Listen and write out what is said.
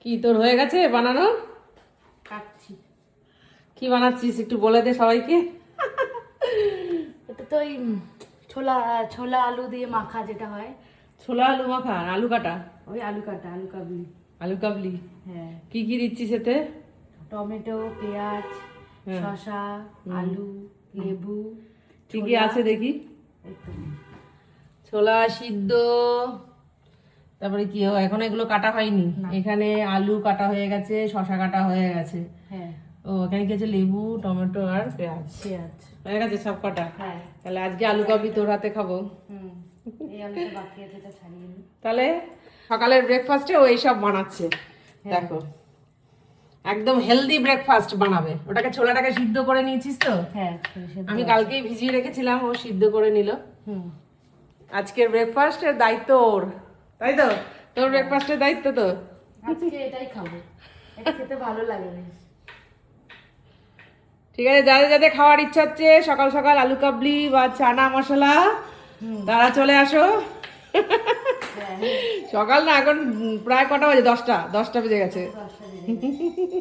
কি তোর হয়ে গেছে বানানো? কাটছি। কি বানাচ্ছিস একটু বলে দে সবাইকে। এটা তো ওই ছোলা ছোলা আলু দিয়ে মাখা যেটা হয়। ছোলা আলু মাখা আর আলু কাটা? ওই আলু কাটা, আলু কাবলি। আলু কাবলি। হ্যাঁ, কি কি দিচ্ছিস এতে? টমেটো, পেঁয়াজ, হ্যাঁ। শসা, আলু, লেবু, কি কি আছে দেখি? এই তো। ছোলা সিদ্ধ, তারপরে কি এখন এগুলো কাটা হয়নি? না। এখানে আলু কাটা হয়ে গেছে, শসা কাটা হয়ে গেছে। হ্যাঁ, ও এখানে কি আছে? লেবু, টমেটো আর পেঁয়াজ পেঁয়াজ। হয়ে গেছে সব কাটা। হ্যাঁ। তাহলে আজকে আলু কাবলি তোর হাতে খাবো। এই আলুটা বাকি আছে, এটা ছাড়িয়ে নিই। তাহলে সকালের ব্রেকফাস্টে ও এইসব বানাচ্ছে। দেখো একদম হেলদি ব্রেকফাস্ট বানাবে। ওটাকে ছোলাটাকে সিদ্ধ করে নিয়েছিস তো? হ্যাঁ, আমি কালকেই ভিজিয়ে রেখেছিলাম, ও সিদ্ধ করে নিল। হুম। আজকের ব্রেকফাস্টের দায়িত্ব ওর, তাই তো? তোর ব্রেকফাস্টের দায়িত্ব তো? আজকে এটাই খাবো, এটা খেতে ভালো লাগে বেশ। ঠিক আছে, যাদের যাদের খাওয়ার ইচ্ছা হচ্ছে সকাল সকাল আলু কাবলি বা চানা মশলা, তারা চলে আসো। হ্যাঁ, সকাল না, এখন প্রায় কটা বাজে? 10টা বেজে গেছে। 10টা বেজে গেছে।